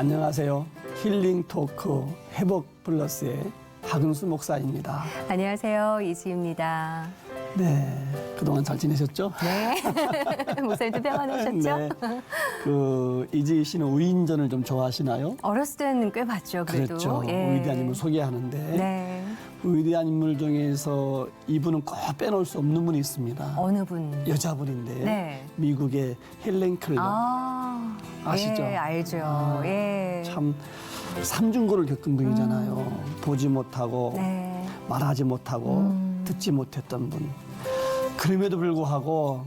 안녕하세요. 힐링 토크 회복 플러스의 박은수 목사입니다. 안녕하세요. 이지입니다. 네, 그동안 잘 지내셨죠? 네. 목사님도 평안 오셨죠? 네. 이지 씨는 우인전을 좀 좋아하시나요? 어렸을 때는 꽤 봤죠, 그래도. 그렇죠. 예. 위대한 인물 소개하는데 네. 위대한 인물 중에서 이분은 꼭 빼놓을 수 없는 분이 있습니다. 어느 분? 여자분인데 네. 미국의 헬렌 켈러. 아시죠? 예, 알죠. 예. 참 삼중고를 겪은 분이잖아요. 보지 못하고 네. 말하지 못하고 듣지 못했던 분. 그럼에도 불구하고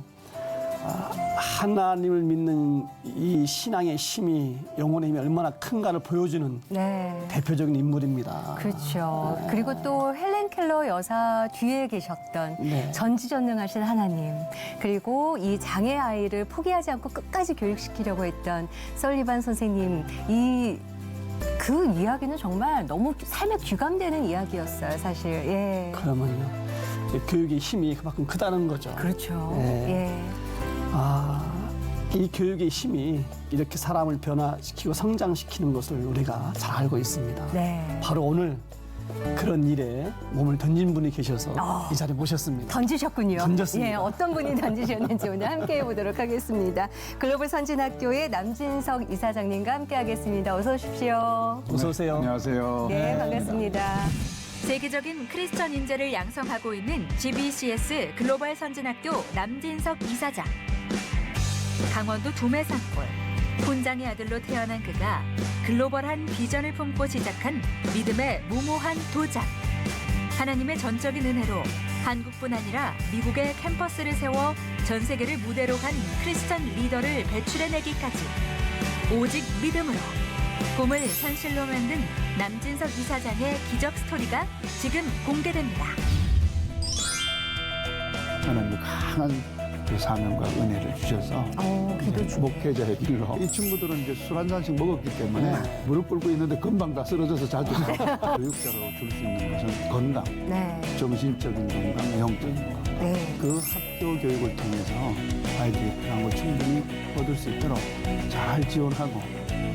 하나님을 믿는 이 신앙의 힘이, 영혼의 힘이 얼마나 큰가를 보여주는 네. 대표적인 인물입니다. 그렇죠. 그리고 또 헬렌 켈러 여사 뒤에 계셨던 네. 전지전능하신 하나님, 그리고 이 장애 아이를 포기하지 않고 끝까지 교육시키려고 했던 설리반 선생님, 그 이야기는 정말 너무 삶에 귀감되는 이야기였어요, 사실. 예. 그러면요, 교육의 힘이 그만큼 크다는 거죠. 그렇죠. 예. 예. 이 교육의 힘이 이렇게 사람을 변화시키고 성장시키는 것을 우리가 잘 알고 있습니다. 네. 바로 오늘 그런 일에 몸을 던진 분이 계셔서 이 자리에 모셨습니다. 던지셨군요. 던졌습니다. 예, 어떤 분이 던지셨는지 오늘 함께 해보도록 하겠습니다. 글로벌 선진학교의 남진석 이사장님과 함께 하겠습니다. 어서 오십시오. 어서 오세요. 안녕하세요. 네, 반갑습니다. 세계적인 크리스천 인재를 양성하고 있는 GBCS 글로벌 선진학교 남진석 이사장. 강원도 두메산골 혼장의 아들로 태어난 그가 글로벌한 비전을 품고 시작한 믿음의 무모한 도전. 하나님의 전적인 은혜로 한국뿐 아니라 미국의 캠퍼스를 세워 전 세계를 무대로 간 크리스천 리더를 배출해내기까지 오직 믿음으로 꿈을 현실로 만든 남진석 이사장의 기적 스토리가 지금 공개됩니다. 하나님이 강한 그 사명과 은혜를 주셔서 기도 중. 목회자의 길로 이 친구들은 이제 술 한 잔씩 먹었기 때문에 무릎 꿇고 있는데 금방 다 쓰러져서 자주 교육자로 줄 수 있는 것은 건강, 네. 정신적인 건강, 영적인 건강. 네. 그 학교 교육을 통해서 아이들이 필요한 걸 충분히 얻을 수 있도록 잘 지원하고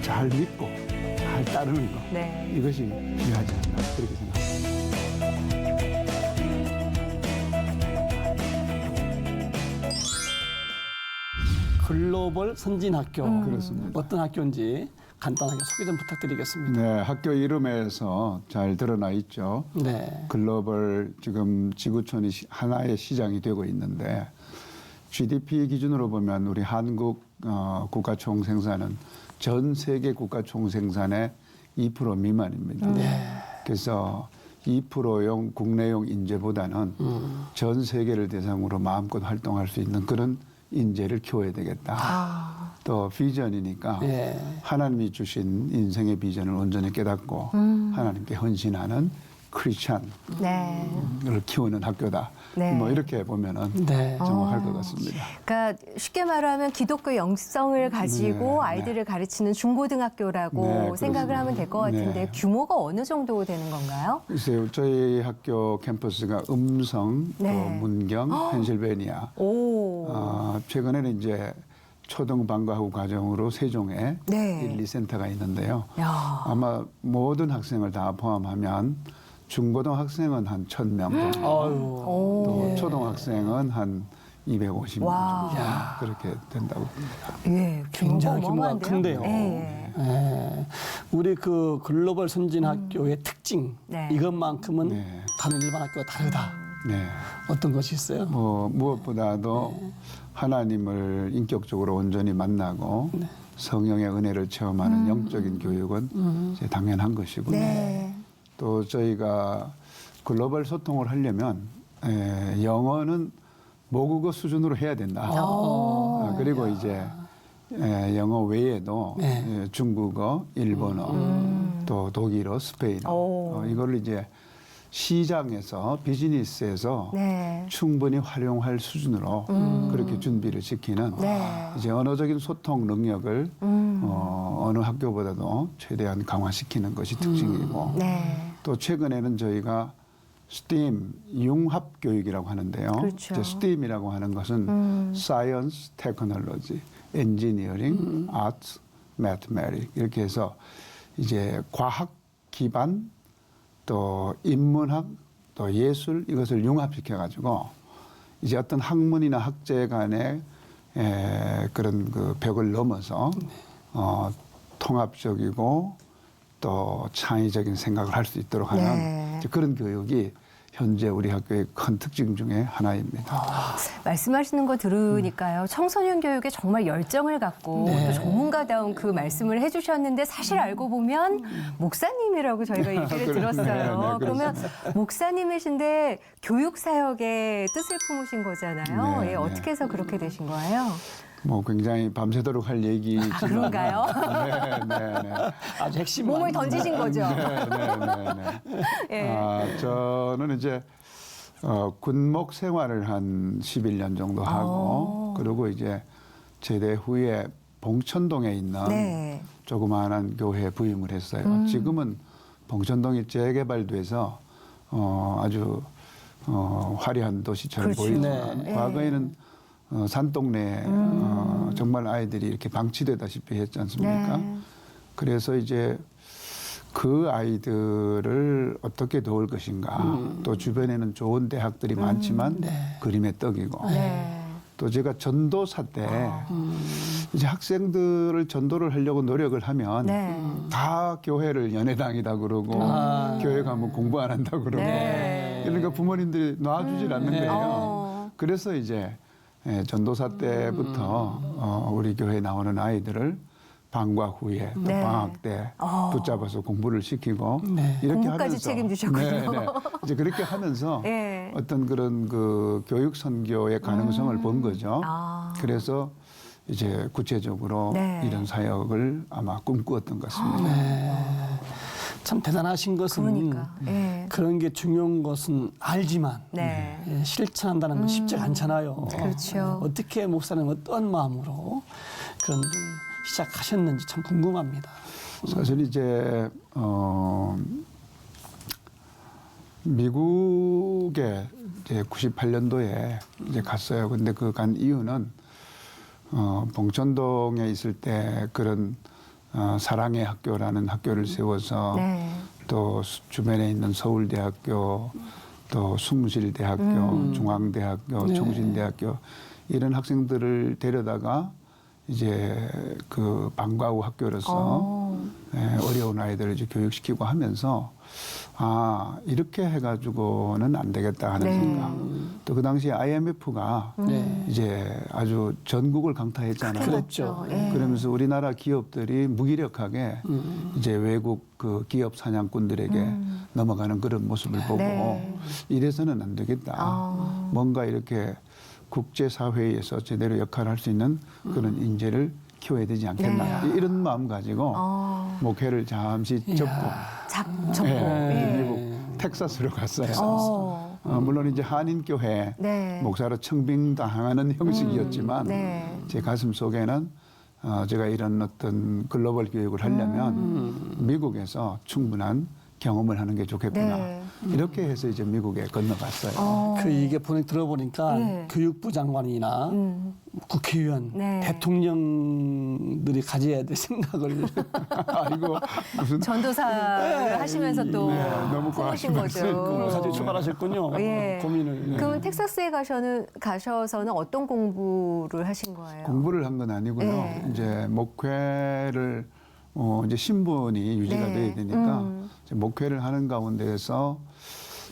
잘 믿고 잘 따르는 것. 네. 이것이 중요하지 않나 그렇게 생각합니다. 글로벌 선진학교. 그렇습니다. 어떤 학교인지 간단하게 소개 좀 부탁드리겠습니다. 네, 학교 이름에서 잘 드러나 있죠. 네. 글로벌 지금 지구촌이 하나의 시장이 되고 있는데 GDP 기준으로 보면 우리 한국 국가 총생산은 전 세계 국가 총생산의 2% 미만입니다. 그래서 2%용 국내용 인재보다는 전 세계를 대상으로 마음껏 활동할 수 있는 그런 인재를 키워야 되겠다. 또 비전이니까 예. 하나님이 주신 인생의 비전을 온전히 깨닫고 하나님께 헌신하는 크리스찬을 네. 키우는 학교다. 네. 뭐 이렇게 보면은 네. 정확할 것 같습니다. 그러니까 쉽게 말하면 기독교 영성을 가지고 네, 아이들을 가르치는 중고등학교라고 네, 생각을 그렇습니다. 하면 될 것 같은데 네. 규모가 어느 정도 되는 건가요? 글쎄요, 저희 학교 캠퍼스가 음성, 네. 또 문경, 펜실베니아. 오. 최근에는 이제 초등반과후 과정으로 세종에 네. 1, 2센터가 있는데요. 야. 아마 모든 학생을 다 포함하면 중고등학생은 한 1,000명 정도, 아유. 오. 또 초등학생은 한 250명 와. 정도 그렇게 된다고 봅니다. 예, 굉장히 규모가 어마어마한데요? 큰데요. 예, 예. 예. 우리 그 글로벌 선진학교의 특징, 네. 이것만큼은 네. 다른 일반 학교가 다르다. 네. 어떤 것이 있어요? 무엇보다도 하나님을 인격적으로 온전히 만나고 성령의 은혜를 체험하는 영적인 교육은 이제 당연한 것이고요. 네. 또 저희가 글로벌 소통을 하려면 영어는 모국어 수준으로 해야 된다. 그리고 이제 영어 외에도 네. 중국어, 일본어, 또 독일어, 스페인어 이걸 이제 시장에서 비즈니스에서 네. 충분히 활용할 수준으로 그렇게 준비를 시키는 네. 이제 언어적인 소통 능력을 어느 학교보다도 최대한 강화시키는 것이 특징이고 네. 또 최근에는 저희가 STEAM 융합 교육이라고 하는데요. 그렇죠. 이제 STEAM이라고 하는 것은 Science, Technology, Engineering, Arts, mathematics 이렇게 해서 이제 과학 기반 또 인문학 또 예술 이것을 융합시켜 가지고 이제 어떤 학문이나 학제 간의 그런 그 벽을 넘어서 통합적이고 또 창의적인 생각을 할 수 있도록 하는 네. 이제 그런 교육이 현재 우리 학교의 큰 특징 중에 하나입니다. 말씀하시는 거 들으니까요. 청소년 교육에 정말 열정을 갖고 네. 또 전문가다운 그 말씀을 해주셨는데 사실 알고 보면 목사님이라고 저희가 얘기를 들었어요. 네, 그러면 목사님이신데 교육 사역의 뜻을 품으신 거잖아요. 네, 예, 어떻게 해서 그렇게 되신 거예요? 뭐 굉장히 밤새도록 할 얘기지만 그런가요? 네. 아주 핵심 몸을 던지신 거죠. 네. 예. 저는 이제 군목 생활을 한 11년 정도 하고 그리고 이제 제대 후에 봉천동에 있는 네. 조그마한 교회에 부임을 했어요. 지금은 봉천동이 재개발돼서 아주 화려한 도시처럼 그렇죠. 보이지만 네. 과거에는 산동네에 정말 아이들이 이렇게 방치되다시피 했지 않습니까? 네. 그래서 이제 그 아이들을 어떻게 도울 것인가. 또 주변에는 좋은 대학들이 많지만 그림의 떡이고. 네. 또 제가 전도사 때 이제 학생들을 전도를 하려고 노력을 하면 네. 다 교회를 연회당이다 그러고 교회 가면 공부 안 한다 그러고 네. 그러니까 부모님들이 놔주질 않는 거예요. 어. 그래서 이제 전도사 때부터 우리 교회에 나오는 아이들을 방과 후에 또 네. 방학 때 붙잡아서 공부를 시키고 네. 이렇게 공부까지 하면서 책임지셨군요. 이제 그렇게 하면서 예. 어떤 그런 그 교육 선교의 가능성을 본 거죠. 아. 그래서 이제 구체적으로 네. 이런 사역을 아마 꿈꾸었던 것 같습니다. 참 대단하신 것은 그러니까. 예. 그런 게 중요한 것은 알지만 네. 예, 실천한다는 건 쉽지 않잖아요. 그렇죠. 어떻게 목사님 어떤 마음으로 그런 일을 시작하셨는지 참 궁금합니다. 사실 이제 미국에 이제 98년도에 이제 갔어요. 근데 그 간 이유는 봉천동에 있을 때 그런 사랑의 학교라는 학교를 세워서 네. 또 주변에 있는 서울대학교 또 숭실대학교, 중앙대학교, 총신대학교 이런 학생들을 데려다가 이제 그 방과 후 학교로서 어려운 아이들을 이제 교육시키고 하면서 아 이렇게 해가지고는 안 되겠다 하는 네. 생각. 또 그 당시에 IMF가 네. 이제 아주 전국을 강타했잖아요. 그랬죠. 예. 그러면서 우리나라 기업들이 무기력하게 이제 외국 그 기업 사냥꾼들에게 넘어가는 그런 모습을 보고 네. 이래서는 안 되겠다. 뭔가 이렇게 국제사회에서 제대로 역할을 할 수 있는 그런 인재를 키워야 되지 않겠나. 네. 이런 마음 가지고 목회를 잠시 접고 접고. 예. 미국 텍사스로 갔어요. 어. 물론 이제 한인교회 네. 목사로 청빙당하는 형식이었지만 네. 제 가슴 속에는 제가 이런 어떤 글로벌 교육을 하려면 미국에서 충분한 경험을 하는 게 좋겠구나. 네. 이렇게 해서 이제 미국에 건너갔어요. 그 이게 들어보니까 네. 교육부 장관이나 국회의원, 네. 대통령들이 가져야 될 생각을 아이고 무슨 전도사를 하시면서 또 네, 너무 품으신 과하신 거죠. 가지고 출발하셨군요. 예. 고민을. 그럼 텍사스에 가셔서는 어떤 공부를 하신 거예요? 공부를 한 건 아니고요. 네. 이제 목회를 이제 신분이 유지가 네. 돼야 되니까 이제 목회를 하는 가운데에서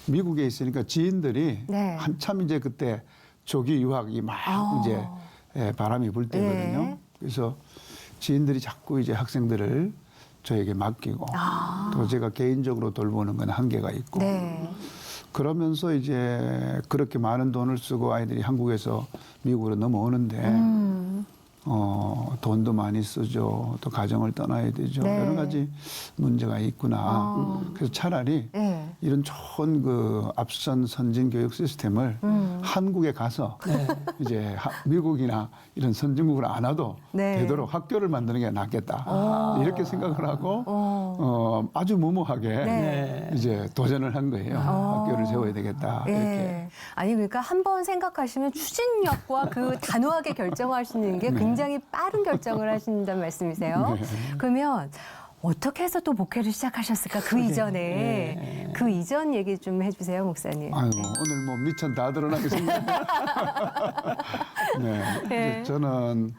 미국에 있으니까 지인들이 네. 한참 이제 그때 조기 유학이 막 이제 바람이 불 때거든요. 네. 그래서 지인들이 자꾸 이제 학생들을 저에게 맡기고 또 제가 개인적으로 돌보는 건 한계가 있고 네. 그러면서 이제 그렇게 많은 돈을 쓰고 아이들이 한국에서 미국으로 넘어오는데 돈도 많이 쓰죠. 또 가정을 떠나야 되죠. 네. 여러 가지 문제가 있구나. 그래서 차라리 네. 이런 좋은 그 앞선 선진 교육 시스템을 한국에 가서 이제 미국이나 이런 선진국을 안 와도 네. 되도록 학교를 만드는 게 낫겠다. 이렇게 생각을 하고 아주 무모하게 네. 이제 도전을 한 거예요. 학교를 세워야 되겠다. 이렇게. 예. 아니 그러니까 한 번 생각하시면 추진력과 그 단호하게 결정하시는 게 굉장히 빠른 결정을 하신다는 말씀이세요. 그러면 어떻게 해서 또 목회를 시작하셨을까? 그 이전에 그 이전 얘기 좀 해주세요, 목사님. 아유, 네. 오늘 뭐 미천 다 드러나게 생겼네. 네. 네. 이제 저는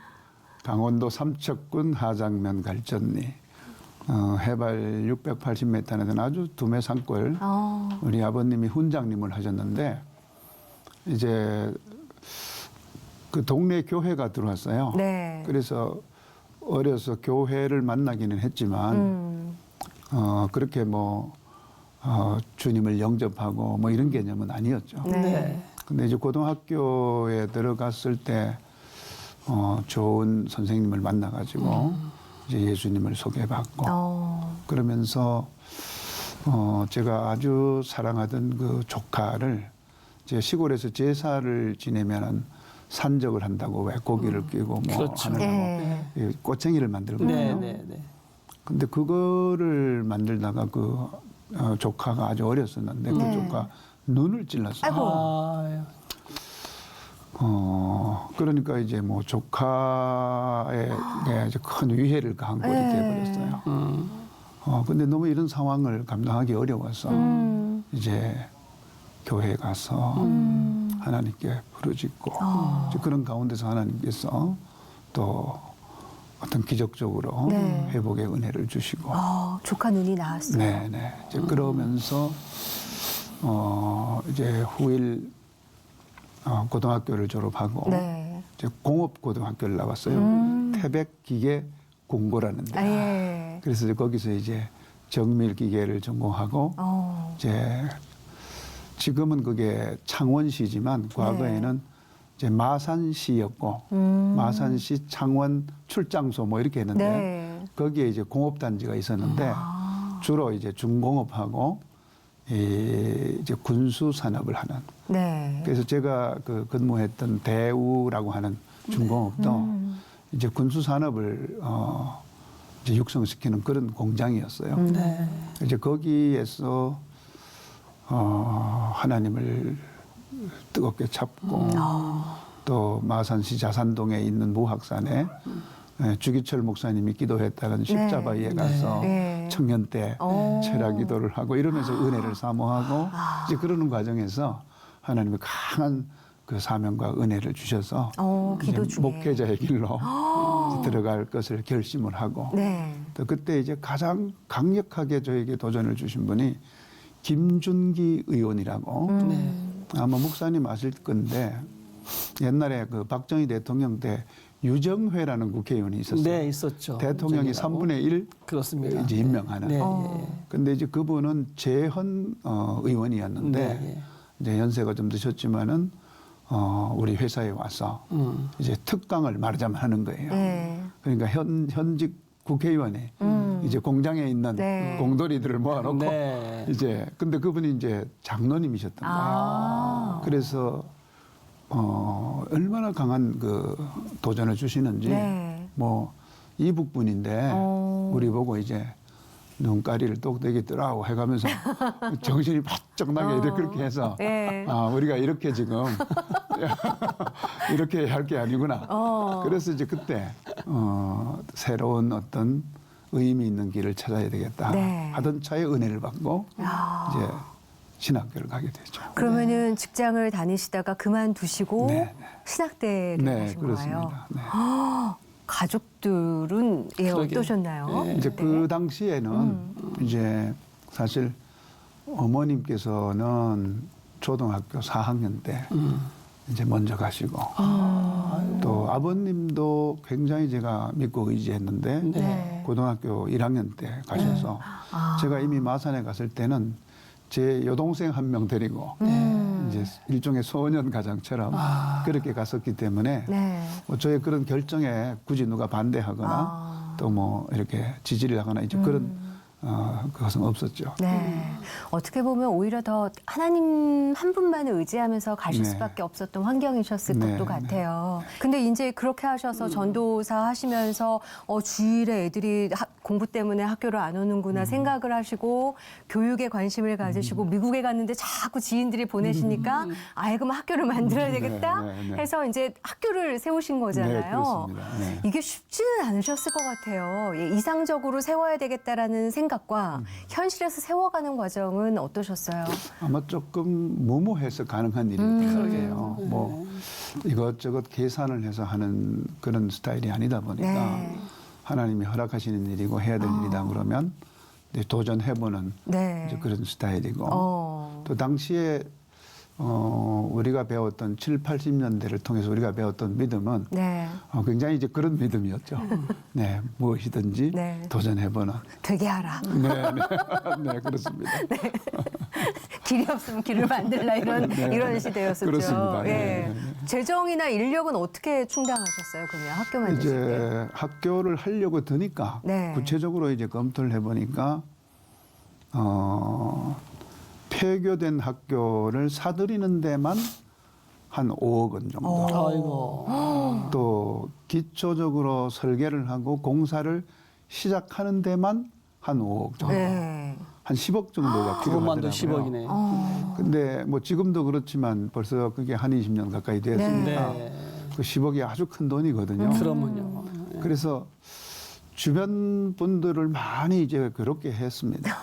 강원도 삼척군 하장면 갈전리 해발 680m에 되는 아주 두메 산골 우리 아버님이 훈장님을 하셨는데 이제 그 동네 교회가 들어왔어요. 네. 그래서 어려서 교회를 만나기는 했지만 그렇게 뭐 주님을 영접하고 뭐 이런 개념은 아니었죠. 네. 근데 이제 고등학교에 들어갔을 때 좋은 선생님을 만나가지고 이제 예수님을 소개받고 그러면서 제가 아주 사랑하던 그 조카를 제 시골에서 제사를 지내면은 산적을 한다고 왜 고기를 끼고 뭐 그렇죠. 하느라고 네. 꼬챙이를 만들거든요. 네. 근데 그거를 만들다가 그 조카가 아주 어렸었는데 네. 그 조카 눈을 찔렀어요. 아이고. 그러니까 이제 뭐 조카에게 이제 큰 위해를 가한 꼴이 돼버렸어요. 근데 너무 이런 상황을 감당하기 어려워서 이제 교회에 가서 하나님께 부르짖고 이제 그런 가운데서 하나님께서 또 어떤 기적적으로 네. 회복의 은혜를 주시고 조카 눈이 나왔어요. 네네. 이제 그러면서 이제 후일 고등학교를 졸업하고 네. 이제 공업고등학교를 나왔어요. 태백기계 공고라는데. 아, 예. 그래서 이제 거기서 이제 정밀기계를 전공하고 이제 지금은 그게 창원시지만 과거에는 이제 마산시였고 마산시 창원 출장소 뭐 이렇게 했는데 네. 거기에 이제 공업단지가 있었는데 주로 이제 중공업하고 이제 군수 산업을 하는. 네. 그래서 제가 그 근무했던 대우라고 하는 중공업도 이제 군수 산업을 이제 육성시키는 그런 공장이었어요. 이제 거기에서 하나님을 뜨겁게 찾고 또 마산시 자산동에 있는 무학산에 주기철 목사님이 기도했다는 십자바위에 가서 네. 청년 때 철야 기도를 하고 이러면서 은혜를 사모하고 이제 그러는 과정에서 하나님이 강한 그 사명과 은혜를 주셔서 기도 이제 중에. 목회자의 길로 이제 들어갈 것을 결심을 하고 네. 또 그때 이제 가장 강력하게 저에게 도전을 주신 분이 김준기 의원이라고 아마 목사님 아실 건데 옛날에 그 박정희 대통령 때 유정회라는 국회의원이 있었어요. 네, 있었죠. 대통령이 유정회라고. 3분의 1 그렇습니다. 이제 임명하는. 네. 근데 이제 그분은 재헌 의원이었는데 네. 이제 연세가 좀 드셨지만은 우리 회사에 와서 이제 특강을 말하자면 하는 거예요. 네. 그러니까 현직 국회의원이 이제 공장에 있는 네. 공돌이들을 모아놓고 네. 이제 근데 그분이 이제 장로님이셨던 거예요. 그래서 얼마나 강한 그 도전을 주시는지 네. 뭐 이북분인데 우리 보고 이제 눈가리를 똑대기 뜨라고 해가면서 정신이 바짝 나게 이렇게 그렇게 해서 네. 우리가 이렇게 지금 이렇게 할 게 아니구나. 그래서 이제 그때 새로운 어떤 의미 있는 길을 찾아야 되겠다 네. 하던 차에 은혜를 받고 이제 신학교를 가게 되죠. 그러면은 직장을 다니시다가 그만두시고 네, 신학대를 네, 하신 거예요. 그렇습니다. 네. 가족들은 그러게요. 어떠셨나요? 네. 이제 그 당시에는 이제 사실 어머님께서는 초등학교 4학년 때 이제 먼저 가시고 또 아버님도 굉장히 제가 믿고 의지했는데 네. 고등학교 1학년 때 가셔서 제가 이미 마산에 갔을 때는 제 여동생 한 명 데리고 이제 일종의 소년 가장처럼 그렇게 갔었기 때문에 네. 뭐 저의 그런 결정에 굳이 누가 반대하거나 또 뭐 이렇게 지지를 하거나 이제 그런 그것은 없었죠. 네. 어떻게 보면 오히려 더 하나님 한 분만을 의지하면서 가실 네. 수밖에 없었던 환경이셨을 네, 것도 네. 같아요. 근데 이제 그렇게 하셔서 전도사 하시면서 주일에 애들이 공부 때문에 학교를 안 오는구나 생각을 하시고 교육에 관심을 가지시고 미국에 갔는데 자꾸 지인들이 보내시니까 아예 그럼 학교를 만들어야 되겠다 네, 네, 네. 해서 이제 학교를 세우신 거잖아요. 네, 그렇습니다. 네. 이게 쉽지는 않으셨을 것 같아요. 예, 이상적으로 세워야 되겠다라는 생각과 현실에서 세워가는 과정은 어떠셨어요? 아마 조금 무모해서 가능한 일일 거예요. 뭐 이것저것 계산을 해서 하는 그런 스타일이 아니다 보니까 네. 하나님이 허락하시는 일이고 해야 될 일이다 그러면 이제 도전해보는 네. 이제 그런 스타일이고 또 당시에 우리가 배웠던 7, 80년대를 통해서 우리가 배웠던 믿음은 네. 굉장히 이제 그런 믿음이었죠. 네, 무엇이든지 네. 도전해보는. 되게 하라. 네, 네, 네, 그렇습니다. 길이 없으면 길을 만들라 이런 네. 이런 시대였었죠. 그렇습니다. 예. 네. 재정이나 인력은 어떻게 충당하셨어요? 그러면 학교 만드실 때? 이제 학교를 하려고 드니까 네. 구체적으로 이제 검토를 해보니까 폐교된 학교를 사들이는 데만 한 5억 원 정도. 아이고. 또 기초적으로 설계를 하고 공사를 시작하는 데만 한 5억 정도. 네. 한 10억 정도가 그것만도 필요하더라고요. 10억이네. 근데 뭐 지금도 그렇지만 벌써 그게 한 20년 가까이 됐으니까 네. 그 10억이 아주 큰 돈이거든요. 그러면요. 그래서 주변 분들을 많이 이제 그렇게 했습니다.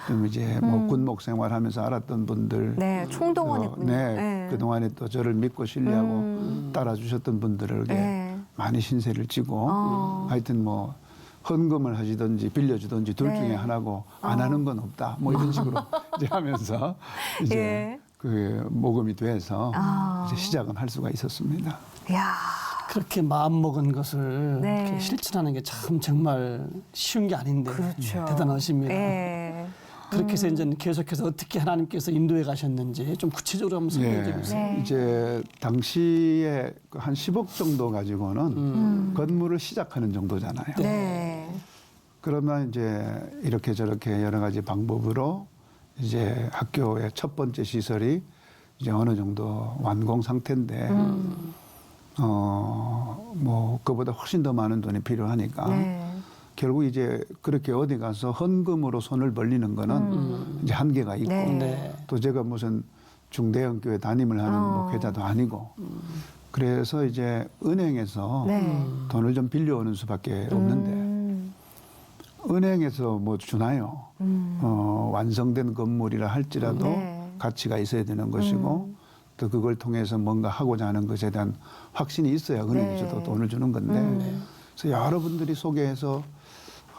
좀 이제 뭐 군목 생활하면서 알았던 분들, 네, 총동원했군요. 네, 네. 그 동안에 또 저를 믿고 신뢰하고 따라주셨던 분들에게 네. 많이 신세를 지고 하여튼 뭐 헌금을 하시든지 빌려주든지 둘 네. 중에 하나고 안 하는 건 없다. 뭐 이런 식으로 이제 하면서 이제 예. 그 모금이 돼서 아. 이제 시작은 할 수가 있었습니다. 이야. 그렇게 마음 먹은 것을 네. 이렇게 실천하는 게 참 정말 쉬운 게 아닌데 그렇죠. 대단하십니다. 예. 그렇게 해서 이제 계속해서 어떻게 하나님께서 인도해 가셨는지 좀 구체적으로 한번 설명해 주세요. 네. 이제 당시에 한 10억 정도 가지고는 건물을 시작하는 정도잖아요. 네. 그러면 이제 이렇게 저렇게 여러 가지 방법으로 이제 학교의 첫 번째 시설이 이제 어느 정도 완공 상태인데 뭐 그보다 훨씬 더 많은 돈이 필요하니까 네. 결국 이제 그렇게 어디 가서 헌금으로 손을 벌리는 거는 이제 한계가 있고 네. 네. 또 제가 무슨 중대형 교회 담임을 하는 목회자도 아니고 그래서 이제 은행에서 네. 돈을 좀 빌려오는 수밖에 없는데 은행에서 뭐 주나요? 완성된 건물이라 할지라도 네. 가치가 있어야 되는 것이고 또 그걸 통해서 뭔가 하고자 하는 것에 대한 확신이 있어야 은행에서도 네. 돈을 주는 건데 그래서 여러분들이 소개해서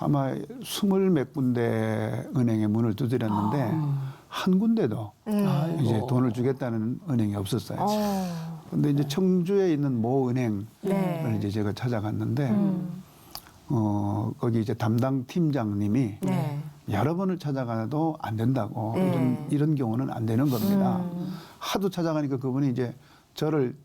아마 20몇 군데 은행에 문을 두드렸는데 한 군데도 네. 이제 돈을 주겠다는 은행이 없었어요. 어. 근데 이제 청주에 있는 모 은행을 네. 이제 제가 찾아갔는데 거기 이제 담당 팀장님이 네. 여러 번을 찾아가도 안 된다고 네. 이런 경우는 안 되는 겁니다. 하도 찾아가니까 그분이 이제 저를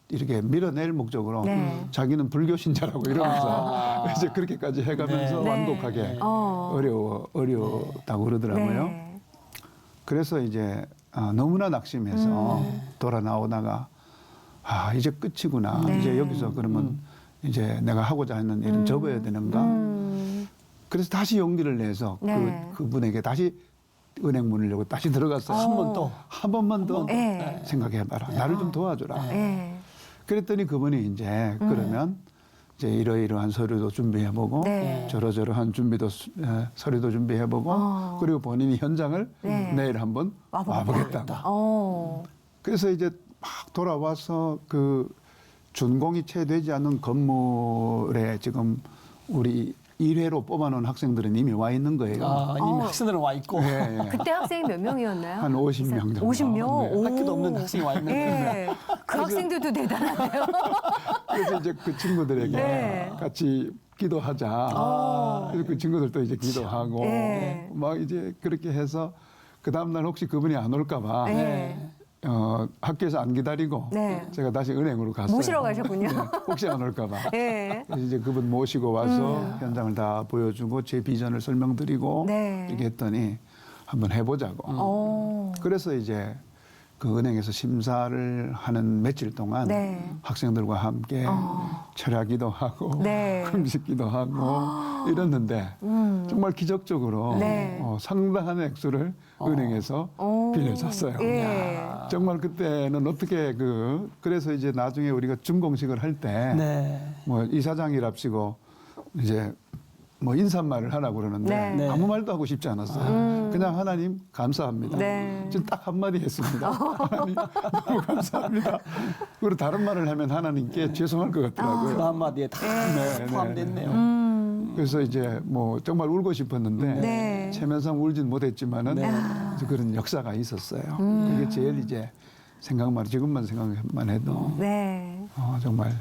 이렇게 밀어낼 목적으로 네. 자기는 불교 신자라고 이러면서 이제 그렇게까지 해가면서 네. 완곡하게 네. 어려웠다고 그러더라고요. 네. 그래서 이제 너무나 낙심해서 돌아 나오다가 이제 끝이구나. 네. 이제 여기서 그러면 이제 내가 하고자 하는 일은 접어야 되는가. 그래서 다시 용기를 내서 네. 그분에게 다시 은행 문을 열고 다시 들어갔어요. 한 번 더. 한 번만 더 네. 생각해봐라. 나를 좀 도와줘라. 네. 그랬더니 그분이 이제 그러면 이제 이러이러한 서류도 준비해보고 네. 저러저러한 서류도 준비해보고 그리고 본인이 현장을 네. 내일 한번 와보겠다고. 어. 그래서 이제 막 돌아와서 그 준공이 채 되지 않은 건물에 지금 우리 1회로 뽑아놓은 학생들은 이미 와 있는 거예요. 이미 학생들은 와 있고 예, 예. 그때 학생이 몇 명이었나요? 한 50명 정도. 50명? 네. 오. 학교도 없는 학생이 와 있는 예. 그 학생들도 대단하네요. 그래서 이제 그 친구들에게 네. 같이 기도하자. 그래서 그 친구들도 이제 기도하고 네. 막 이제 그렇게 해서 그 다음날 혹시 그분이 안 올까봐 네. 학교에서 안 기다리고 네. 제가 다시 은행으로 갔어요. 모시러 가셨군요. 네, 혹시 안 올까봐. 예. 그래서 이제 그분 모시고 와서 현장을 다 보여주고 제 비전을 설명드리고 네. 이렇게 했더니 한번 해보자고. 어. 그래서 이제 그 은행에서 심사를 하는 며칠 동안 네. 학생들과 함께 철야기도 하고 네. 금식기도 하고 이랬는데 정말 기적적으로 네. 상당한 액수를 은행에서 빌려줬어요. 예. 정말 그때는 어떻게 그래서 이제 나중에 우리가 준공식을 할 때 뭐 네. 이사장이랍시고 이제 뭐 인사말을 하라고 그러는데 네. 네. 아무 말도 하고 싶지 않았어요. 그냥 하나님 감사합니다. 네. 지금 딱 한마디 했습니다. 하나님 너무 감사합니다. 그리고 다른 말을 하면 하나님께 죄송할 것 그 같더라고요. 한마디에 다 네, 포함됐네요. 그래서 이제 뭐 정말 울고 싶었는데 네. 체면상 울진 못했지만은 네. 이제 그런 역사가 있었어요. 그게 제일 이제 지금만 생각만 해도 네. 정말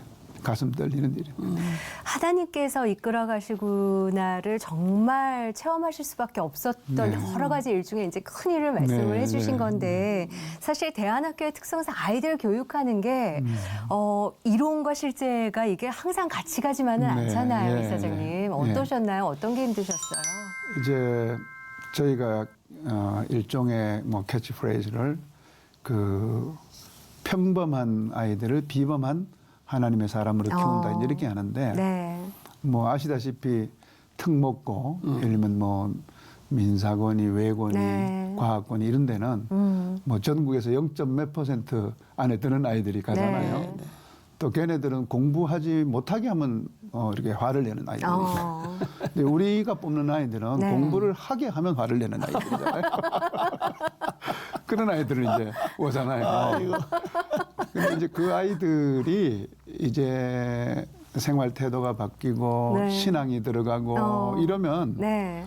가슴 떨리는 일입니다. 하나님께서 이끌어 가시구나를 정말 체험하실 수밖에 없었던 네. 여러 가지 일 중에 이제 큰 일을 말씀을 네, 해주신 네. 건데 사실 대안학교의 특성상 아이들 교육하는 게 이론과 실제가 이게 항상 같이 가지만은 네, 않잖아요, 예, 이사장님. 예. 어떠셨나요? 어떤 게 힘드셨어요? 이제 저희가 일종의 뭐 캐치프레이즈를 평범한 아이들을 비범한 하나님의 사람으로 키운다 이제 이렇게 하는데 네. 뭐 아시다시피 특목고 예를 들면 뭐 민사고니 외고니 네. 과학고니 이런 데는 뭐 전국에서 0.몇% 안에 드는 아이들이 가잖아요. 네. 또 걔네들은 공부하지 못하게 하면 이렇게 화를 내는 아이들이죠. 어. 근데 우리가 뽑는 아이들은 네. 공부를 하게 하면 화를 내는 아이들이잖아요. 그런 아이들을 이제 오잖아요. 근데 이제 그 아이들이 이제 생활 태도가 바뀌고 네. 신앙이 들어가고 이러면 네.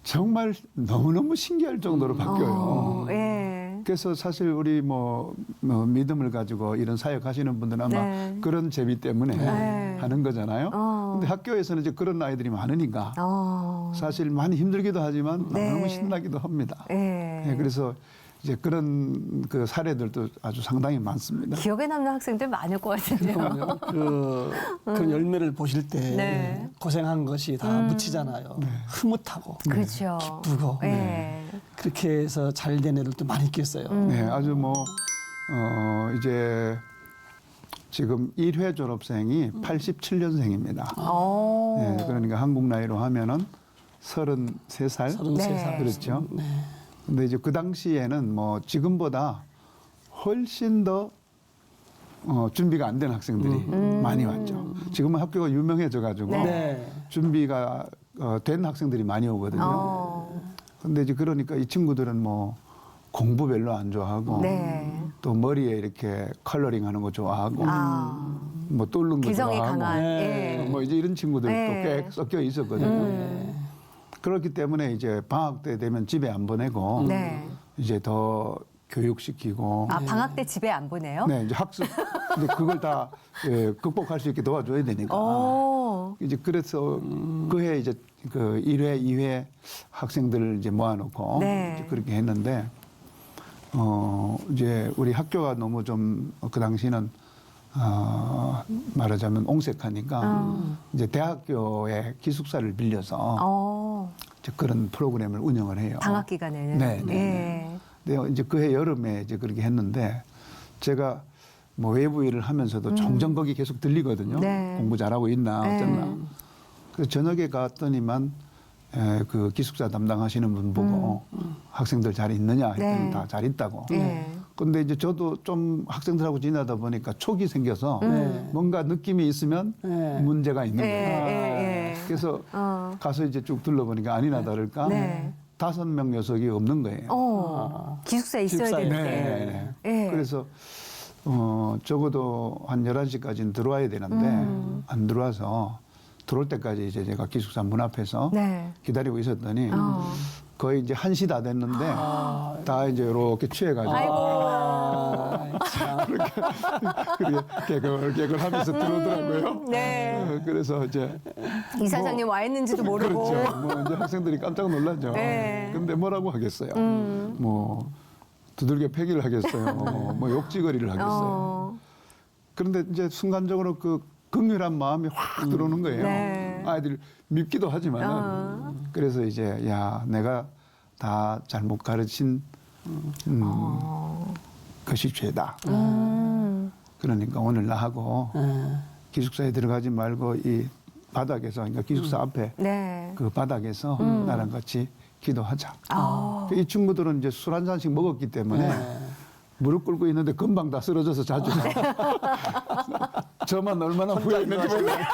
정말 너무너무 신기할 정도로 바뀌어요. 예. 그래서 사실 우리 뭐 믿음을 가지고 이런 사역 하시는 분들은 아마 네. 그런 재미 때문에 네. 하는 거잖아요. 근데 학교에서는 이제 그런 아이들이 많으니까 사실 많이 힘들기도 하지만 네. 너무 신나기도 합니다. 예. 네, 그래서 이제 그런 그 사례들도 아주 상당히 많습니다. 기억에 남는 학생들 많을 것 같은데요. 그 열매를 보실 때 네. 고생한 것이 다 묻히잖아요. 흐뭇하고 그렇죠. 기쁘고 예. 그렇게 해서 잘 된 애들도 많이 있겠어요. 네, 아주 뭐 이제 지금 1회 졸업생이 87년생입니다. 네, 그러니까 한국 나이로 하면은 33살. 33살. 네. 그렇죠. 네. 근데 이제 그 당시에는 뭐 지금보다 훨씬 더 준비가 안 된 학생들이 많이 왔죠. 지금은 학교가 유명해져 가지고 네. 준비가 된 학생들이 많이 오거든요. 근데 이제 그러니까 이 친구들은 뭐 공부 별로 안 좋아하고 네. 또 머리에 이렇게 컬러링 하는 거 좋아하고 아. 뭐 뚫는 거 기성이 좋아하고 강한. 네. 예. 뭐 이제 이런 친구들도 네. 꽤 섞여 있었거든요. 그렇기 때문에 이제 방학 때 되면 집에 안 보내고 네. 이제 더 교육시키고 아, 방학 때 집에 안 보내요? 네, 이제 학습 근데 그걸 다 극복할 수 있게 도와줘야 되니까. 이제 그래서 그해 이제 그 1회, 2회 학생들을 이제 모아놓고 네. 이제 그렇게 했는데 이제 우리 학교가 너무 좀 그 당시는 말하자면 옹색하니까 이제 대학교의 기숙사를 빌려서 이제 그런 프로그램을 운영을 해요. 방학 기간에는. 네, 네, 예. 근데 이제 그해 여름에 이제 그렇게 했는데 제가 뭐 외부 일을 하면서도 종종 거기 계속 들리거든요. 네. 공부 잘하고 있나 네. 어쨌나. 그래서 저녁에 갔더니만 그 기숙사 담당하시는 분 보고 학생들 잘 있느냐 했더니 네. 다 잘 있다고. 예. 근데 이제 저도 좀 학생들하고 지내다 보니까 촉이 생겨서 네. 뭔가 느낌이 있으면 네. 문제가 있는 거예요. 예. 그래서 가서 이제 쭉 둘러보니까 아니나 다를까 네. 5명 녀석이 없는 거예요. 기숙사에 있어야 기숙사에. 되는데. 네. 예. 그래서 적어도 한 11시까지는 들어와야 되는데 안 들어와서 들어올 때까지 이제 제가 기숙사 문 앞에서 네. 기다리고 있었더니 거의 이제 1시 다 됐는데 다 이제 이렇게 취해가지고 그렇게 개걸 하면서 들어오더라고요. 네. 그래서 이제 이사장님 와 있는지도 모르고. 그렇죠. 뭐 이제 학생들이 깜짝 놀라죠. 네. 근데 뭐라고 하겠어요. 뭐 두들겨 패기를 하겠어요. 뭐 욕지거리를 하겠어요. 어. 그런데 이제 순간적으로 그 극렬한 마음이 확 들어오는 거예요. 네. 아이들 밉기도 하지만은 그래서 이제 야 내가 다 잘못 가르친 것이 죄다. 그러니까 오늘 나하고 기숙사에 들어가지 말고 이 바닥에서 그러니까 기숙사 앞에 네. 그 바닥에서 나랑 같이 기도하자. 아. 이 친구들은 이제 술 한 잔씩 먹었기 때문에 무릎 꿇고 있는데 금방 다 쓰러져서 자주. 저만 얼마나 후회했는지 몰라요.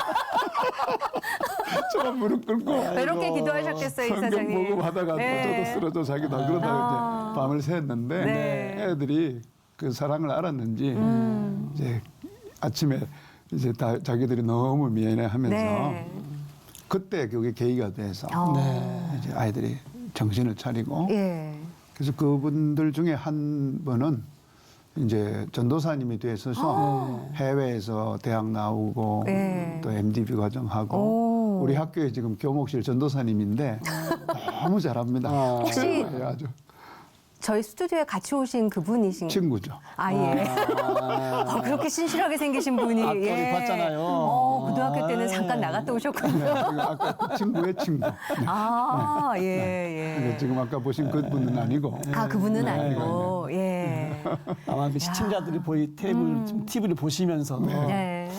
저만 무릎 꿇고. 이렇게 기도하셨겠어요, 이 성경 사장님. 보고 하다가 네. 저도 쓰러져 자기도 그러다가 이제 밤을 새웠는데 네. 애들이 그 사랑을 알았는지 이제 아침에 이제 다 자기들이 너무 미안해하면서 네. 그때 그게 계기가 돼서 이제 아이들이 정신을 차리고 예. 그래서 그분들 중에 한 분은 이제 전도사님이 돼서 해외에서 대학 나오고 네. 또 MDB 과정하고 오. 우리 학교에 지금 교목실 전도사님인데 너무 잘합니다. 혹시 예, 아주 저희 스튜디오에 같이 오신 그분이신가요? 친구죠. 아, 예. 그렇게 신실하게 생기신 분이. 악보를 봤잖아요. 고등학교 때는 잠깐 나갔다 오셨군요. 네, 그리고 아까 그 친구의 친구. 네. 아, 예, 그러니까 예. 지금 아까 보신 그분은 아니고. 아, 그분은 아니고, 예. 아마 그 시청자들이 TV를 보시면서 네.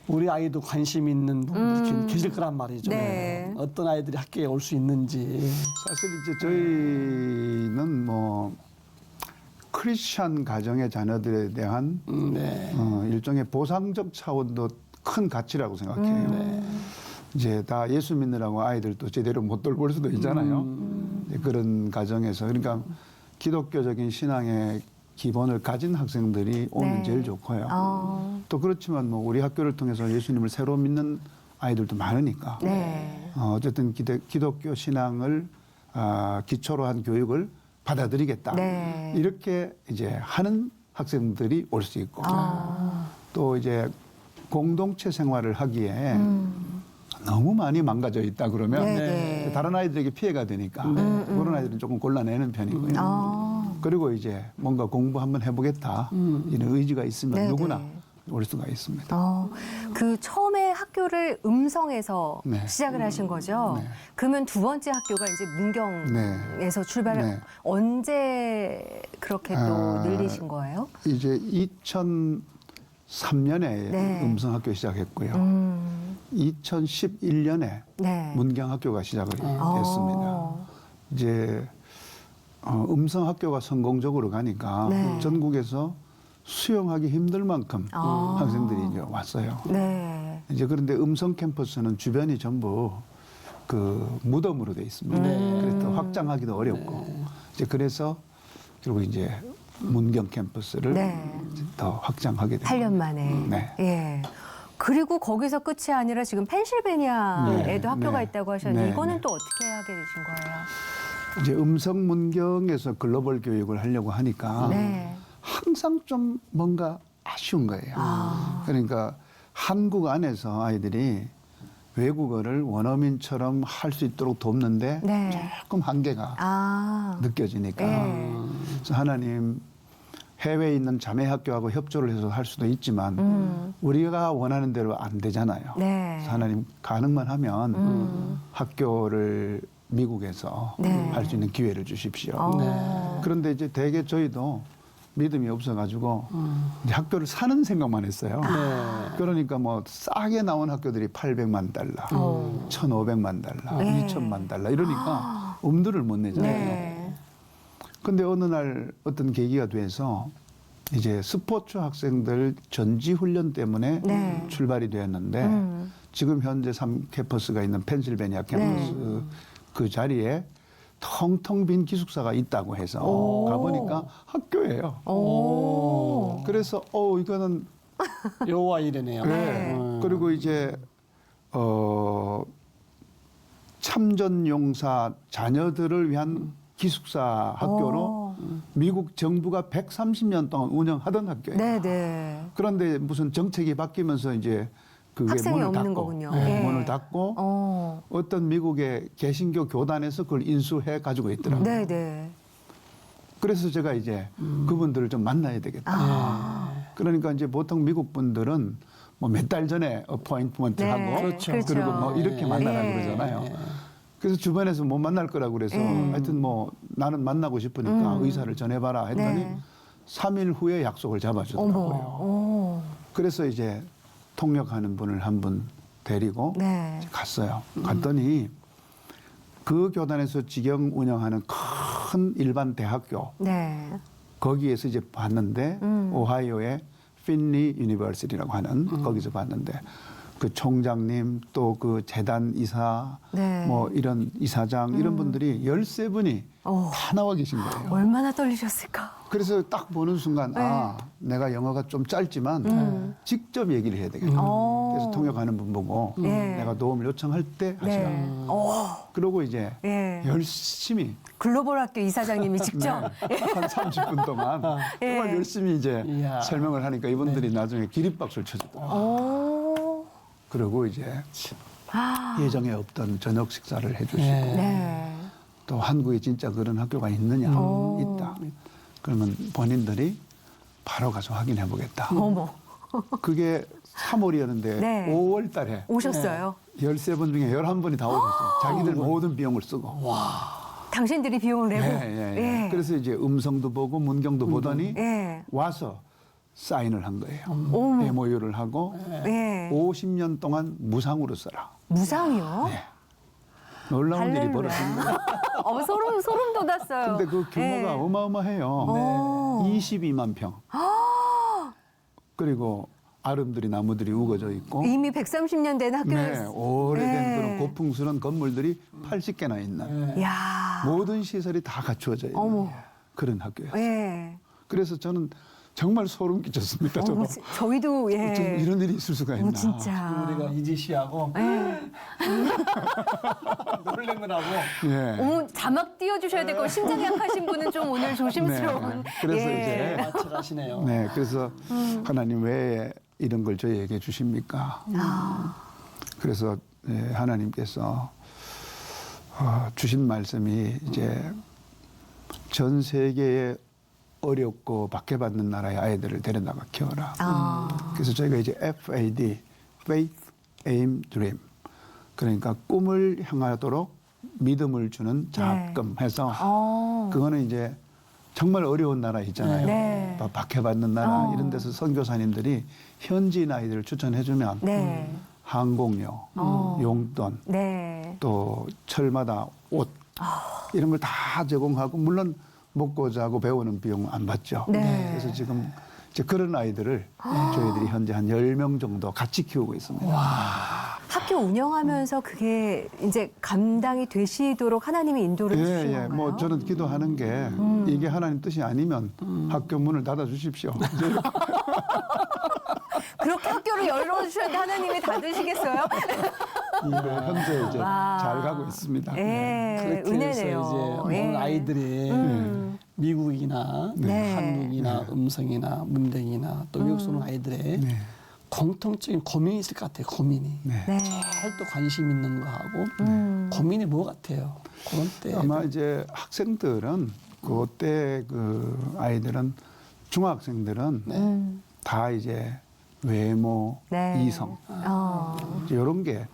우리 아이도 관심 있는 분들이 계실 거란 말이죠. 네. 어떤 아이들이 학교에 올 수 있는지. 사실 이제 저희는 뭐 크리스찬 가정의 자녀들에 대한 네. 일종의 보상적 차원도 큰 가치라고 생각해요. 이제 다 예수 믿느라고 아이들도 제대로 못 돌볼 수도 있잖아요. 이제 그런 가정에서 그러니까 기독교적인 신앙의 기본을 가진 학생들이 오면 네. 제일 좋고요. 또 그렇지만 뭐 우리 학교를 통해서 예수님을 새로 믿는 아이들도 많으니까 네. 어쨌든 기독교 신앙을 기초로 한 교육을 받아들이겠다. 네. 이렇게 이제 하는 학생들이 올 수 있고 또 이제 공동체 생활을 하기에 너무 많이 망가져 있다 그러면 네. 다른 아이들에게 피해가 되니까 그런 아이들은 조금 골라내는 편이고요. 그리고 이제 뭔가 공부 한번 해보겠다 이런 의지가 있으면 네, 누구나 네. 올 수가 있습니다. 그 처음에 학교를 음성에서 네. 시작을 하신 거죠? 네. 그러면 두 번째 학교가 이제 문경에서 출발을 네. 언제 그렇게 또 늘리신 거예요? 이제 2003년에 네. 음성학교 시작했고요. 2011년에 네. 문경학교가 시작을 됐습니다. 어. 이제 음성학교가 성공적으로 가니까 네. 전국에서 수용하기 힘들 만큼 아. 학생들이 이제 왔어요. 네. 이제 그런데 음성 캠퍼스는 주변이 전부 그 무덤으로 돼 있습니다. 그래서 확장하기도 어렵고 이제 그래서 결국 이제 문경 캠퍼스를 네. 더 확장하게 됩니다. 8년 만에. 네. 예. 그리고 거기서 끝이 아니라 지금 펜실베니아에도 네, 학교가 네. 있다고 하셨는데 네, 이거는 네. 또 어떻게 하게 되신 거예요? 이제 음성 문경에서 글로벌 교육을 하려고 하니까 네. 항상 좀 뭔가 아쉬운 거예요. 그러니까 한국 안에서 아이들이 외국어를 원어민처럼 할 수 있도록 돕는데 네. 조금 한계가 느껴지니까 네. 그래서 하나님 해외에 있는 자매 학교하고 협조를 해서 할 수도 있지만 우리가 원하는 대로 안 되잖아요. 네. 그래서 하나님 가능만 하면 학교를 미국에서 네. 할 수 있는 기회를 주십시오. 네. 그런데 이제 대개 저희도 믿음이 없어가지고 이제 학교를 사는 생각만 했어요. 그러니까 뭐 싸게 나온 학교들이 800만 달러, 1,500만 달러, 네. 2,000만 달러 이러니까 엄두를 못 내잖아요. 네. 근데 어느 날 어떤 계기가 돼서 이제 스포츠 학생들 전지 훈련 때문에 네. 출발이 되었는데 지금 현재 3캠퍼스가 있는 펜실베니아 캠퍼스 그 자리에 텅텅 빈 기숙사가 있다고 해서 가보니까 학교예요. 오. 그래서 이거는 여호와 이래네요. 네. 그리고 이제 참전용사 자녀들을 위한 기숙사 학교로 미국 정부가 130년 동안 운영하던 학교예요. 네네. 그런데 무슨 정책이 바뀌면서 이제 그게 학생이 문을 없는 닫고, 거군요. 네, 예. 문을 닫고 어떤 미국의 개신교 교단에서 그걸 인수해 가지고 있더라고요. 네네. 그래서 제가 이제 그분들을 좀 만나야 되겠다. 그러니까 이제 보통 미국 분들은 뭐 몇 달 전에 어포인트먼트 네, 하고 그렇죠. 그리고 뭐 이렇게 만나라 네. 그러잖아요. 그래서 주변에서 못 만날 거라고 그래서 하여튼 뭐 나는 만나고 싶으니까 의사를 전해봐라 했더니 네. 3일 후에 약속을 잡아주더라고요. 어머. 그래서 이제 통역하는 분을 한 분 데리고 네. 갔어요. 갔더니 그 교단에서 직영 운영하는 큰 일반 대학교 네. 거기에서 이제 봤는데 오하이오의 필리 유니버시티라고 하는 거기서 봤는데 그 총장님 또 그 재단 이사 네. 뭐 이런 이사장 이런 분들이 13분이 다 나와 계신 거예요. 얼마나 떨리셨을까? 그래서 딱 보는 순간 아 내가 영어가 좀 짧지만 직접 얘기를 해야 되겠다. 그래서 통역하는 분 보고 네. 내가 도움을 요청할 때 하시라. 네. 그러고 이제 예. 열심히 글로벌 학교 이사장님이 직접. 한 30분 동안 정말 열심히 이제 이야. 설명을 하니까 이분들이 나중에 기립박수를 쳐주더라고요. 오. 그리고 이제 아. 예정에 없던 저녁 식사를 해주시고 네. 또 한국에 진짜 그런 학교가 있느냐 있다. 그러면 본인들이 바로 가서 확인해 보겠다. 어머. 그게 3월이었는데 네. 5월 달에 오셨어요? 13분 중에 11분이 다 오셨어요. 자기들 모든 비용을 쓰고. 당신들이 비용을 내고. 예. 그래서 이제 음성도 보고 문경도 보더니 예. 와서 사인을 한 거예요. 어머. MOU를 하고 예. 50년 동안 무상으로 써라. 무상이요? 네. 놀라운 일이 벌어진 거예요. 소름 돋았어요. 근데 그 규모가 예. 어마어마해요. 22만 평. 그리고 아름드리 나무들이 우거져 있고 이미 130년 된 학교를. 네, 오래된 네. 그런 고풍스러운 건물들이 80개나 있는 야. 모든 시설이 다 갖추어져 있는 어머. 그런 학교였어요. 예. 그래서 저는 정말 소름 끼쳤습니다. 저도. 어머, 저희도 예. 좀 이런 일이 있을 수가 있나. 진짜. 우리가 이지 씨하고 놀래느라고 예. 어머, 자막 띄워주셔야 될 거. 심장 약하신 분은 좀 오늘 조심스러운. 네. 그래서 예. 이제 맞춰가시네요. 네, 그래서 하나님 왜 이런 걸 저희에게 주십니까? 그래서 예, 하나님께서 주신 말씀이 이제 전 세계에 어렵고 박해받는 나라의 아이들을 데려다가 키워라. 그래서 저희가 이제 FAD, Faith, Aim, Dream. 그러니까 꿈을 향하도록 믿음을 주는 잡금 해서 그거는 이제 정말 어려운 나라 있잖아요. 네. 박해받는 나라 이런 데서 선교사님들이 현지인 아이들을 추천해주면 네. 항공료, 용돈, 네. 또 철마다 옷 이런 걸 다 제공하고 물론 먹고 자고 배우는 비용 안 받죠. 네. 그래서 지금 이제 그런 아이들을 저희들이 현재 한 10명 정도 같이 키우고 있습니다. 학교 운영하면서 그게 이제 감당이 되시도록 하나님이 인도를 주신 예, 예. 건가요? 뭐 저는 기도하는 게 이게 하나님 뜻이 아니면 학교 문을 닫아 주십시오. 그렇게 학교를 열어주셨는데 하나님이 닫으시겠어요? 현재 이제 와. 잘 가고 있습니다. 예, 그렇게 해서 은혜네요. 이제 예. 모든 아이들이 미국이나 네. 한국이나 음성이나 문경이나 또 외국 쏘는 아이들의 네. 공통적인 고민이 있을 것 같아요. 고민이. 네. 네. 제일 또 관심 있는 거하고 고민이 뭐 같아요. 그런 때 아마 이제 학생들은 그때 그 아이들은 중학생들은 다 이제 외모, 네. 이성 어. 이런 게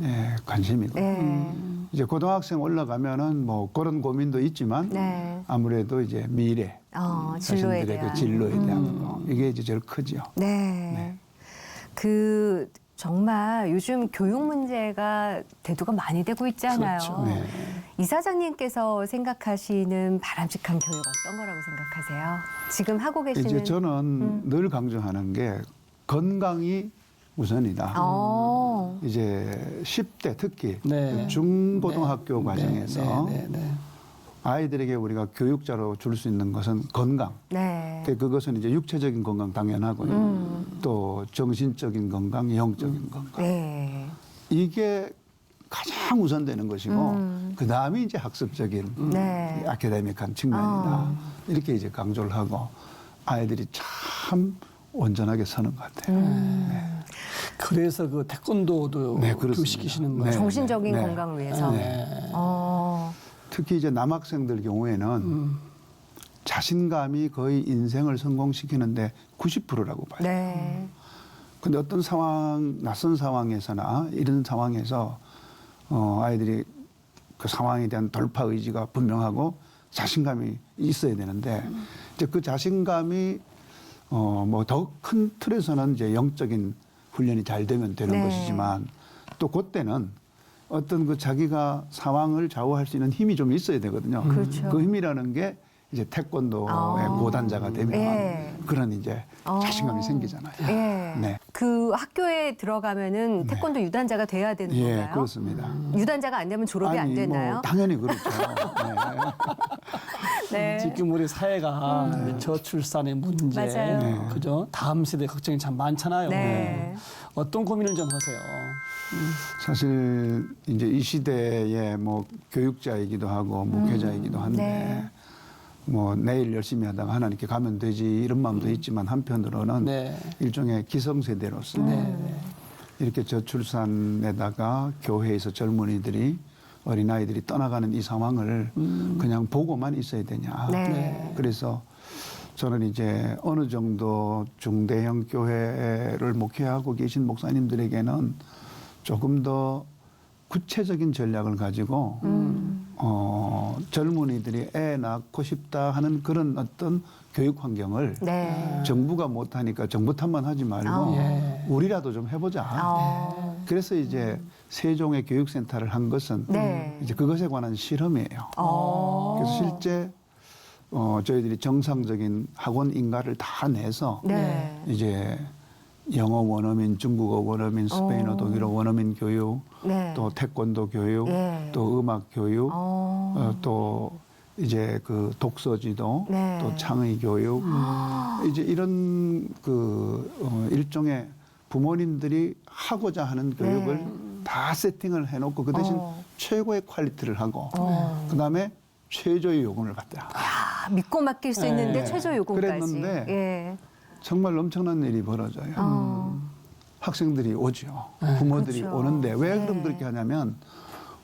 예, 관심이고 네. 이제 고등학생 올라가면은 뭐 그런 고민도 있지만 네. 아무래도 이제 미래 진로에 자신들의 대한. 그 진로에 대한 거 이게 이제 제일 크죠. 네. 그 정말 요즘 교육 문제가 대두가 많이 되고 있잖아요. 그렇죠. 네. 이사장님께서 생각하시는 바람직한 교육 어떤 거라고 생각하세요? 지금 하고 계시는 이제 저는 늘 강조하는 게 건강이 우선이다. 이제 10대 특히 네. 그 중고등학교 네. 과정에서 네. 아이들에게 우리가 교육자로 줄 수 있는 것은 건강. 네. 그것은 이제 육체적인 건강 당연하고요. 또 정신적인 건강, 영적인 건강. 네. 이게 가장 우선되는 것이고 그 다음에 이제 학습적인 네. 아카데믹한 측면이다. 이렇게 이제 강조를 하고 아이들이 참 온전하게 서는 것 같아요. 그래서 그 태권도도 네, 그렇습니다. 교육시키시는 거예요. 네. 정신적인 네. 건강을 위해서. 네. 특히 이제 남학생들 경우에는 자신감이 거의 인생을 성공시키는데 90%라고 봐요. 네. 근데 어떤 상황, 낯선 상황에서나 이런 상황에서 아이들이 그 상황에 대한 돌파 의지가 분명하고 자신감이 있어야 되는데 이제 그 자신감이 뭐 더 큰 틀에서는 이제 영적인 훈련이 잘 되면 되는 네. 것이지만 또 그때는 어떤 그 자기가 상황을 좌우할 수 있는 힘이 좀 있어야 되거든요. 그렇죠. 그 힘이라는 게 이제 태권도의 고단자가 되면 예. 그런 이제 자신감이 생기잖아요. 예. 네. 그 학교에 들어가면은 태권도 유단자가 돼야 되는 예, 건가요? 그렇습니다. 유단자가 안 되면 졸업이 안 되나요? 뭐 당연히 그렇죠. 네. 지금 우리 사회가 저출산의 문제, 맞아요. 네. 그죠? 다음 세대 걱정이 참 많잖아요. 네. 어떤 고민을 좀 하세요? 사실 이제 이 시대에 뭐 교육자이기도 하고 목회자이기도 한데 네. 뭐 내일 열심히 하다가 하나님께 가면 되지 이런 마음도 있지만 한편으로는 네. 일종의 기성세대로서 이렇게 저출산에다가 교회에서 젊은이들이 어린아이들이 떠나가는 이 상황을 그냥 보고만 있어야 되냐. 네. 그래서 저는 이제 어느 정도 중대형 교회를 목회하고 계신 목사님들에게는 조금 더 구체적인 전략을 가지고 젊은이들이 애 낳고 싶다 하는 그런 어떤 교육 환경을 네. 정부가 못하니까 정부 탓만 하지 말고 예. 우리라도 좀 해보자. 그래서 이제 세종의 교육센터를 한 것은 네. 이제 그것에 관한 실험이에요. 그래서 실제 저희들이 정상적인 학원 인가를 다 내서 네. 이제 영어 원어민, 중국어 원어민, 스페인어, 독일어 원어민 교육, 네. 또 태권도 교육, 예. 또 음악 교육, 또 이제 그 독서 지도, 네. 또 창의 교육, 이제 이런 그 일종의 부모님들이 하고자 하는 교육을 다 세팅을 해놓고 그 대신 최고의 퀄리티를 하고 그 다음에 최저의 요금을 받더라. 아, 믿고 맡길 수 있는데 네. 최저 요금까지. 그랬는데 예. 정말 엄청난 일이 벌어져요. 학생들이 오죠. 부모들이 그렇죠. 오는데 왜 그럼 네. 그렇게 하냐면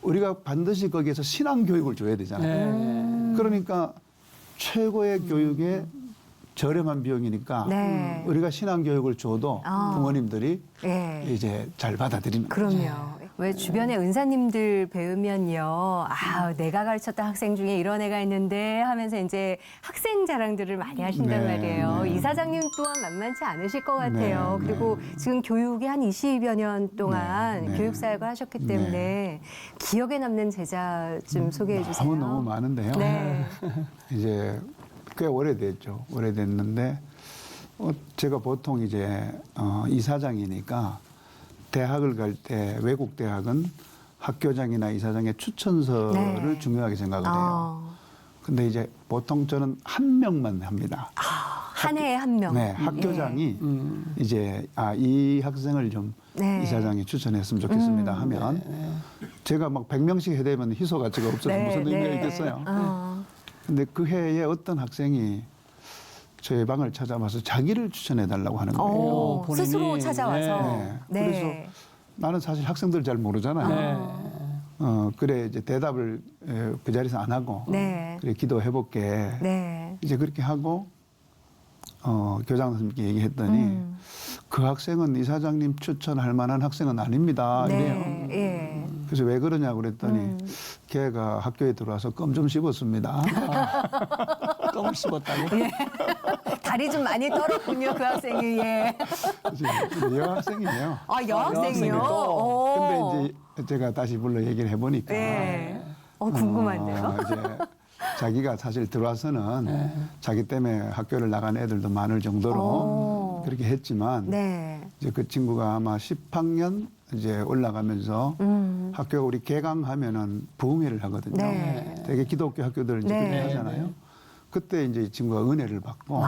우리가 반드시 거기에서 신앙 교육을 줘야 되잖아요. 그러니까 최고의 교육에 저렴한 비용이니까 네. 우리가 신앙 교육을 줘도 부모님들이 예. 이제 잘 받아들이는 거죠. 그럼요. 왜 주변에 은사님들 배우면요. 아, 내가 가르쳤던 학생 중에 이런 애가 있는데 하면서 이제 학생 자랑들을 많이 하신단 네, 말이에요. 네. 이사장님 또한 만만치 않으실 것 같아요. 네, 그리고 지금 교육이 한 20여 년 동안 네, 네. 교육사역을 하셨기 때문에 기억에 남는 제자 좀 소개해 주세요. 너무 많은데요. 네. 이제 꽤 오래됐죠. 오래됐는데 제가 보통 이제 이사장이니까 대학을 갈 때 외국 대학은 학교장이나 이사장의 추천서를 네. 중요하게 생각을 해요. 근데 이제 보통 저는 한 명만 합니다. 한 해에 한 명. 네, 학교장이 이제 이 학생을 좀 네. 이사장이 추천했으면 좋겠습니다 하면 제가 막 100명씩 해대면 희소 가치가 없어서 네, 무슨 의미가 네. 있겠어요. 근데 그 해에 어떤 학생이 저희 방을 찾아와서 자기를 추천해 달라고 하는 거예요. 본인이. 스스로 찾아와서. 네. 그래서 나는 사실 학생들 잘 모르잖아요. 그래 이제 대답을 그 자리에서 안 하고 네. 그래 기도해 볼게. 네. 이제 그렇게 하고 교장 선생님께 얘기했더니 그 학생은 이사장님 추천할 만한 학생은 아닙니다. 이래요. 네. 예. 그래서 왜 그러냐고 그랬더니 걔가 학교에 들어와서 껌 좀 씹었습니다. 껌을 씹었다고? 예. 다리 좀 많이 떨었군요, 그 학생이. 예. 여학생이에요. 아, 여학생이요? 여학생이고. 근데 이제 제가 다시 불러 얘기를 해보니까 네. 궁금한데요? 이제 자기가 사실 들어와서는 자기 때문에 학교를 나간 애들도 많을 정도로 그렇게 했지만 네. 이제 그 친구가 아마 10학년 이제 올라가면서 학교가 우리 개강하면은 부흥회를 하거든요. 네. 되게 기독교 학교들 이제 네. 그렇게 하잖아요. 그때 이제 이 친구가 은혜를 받고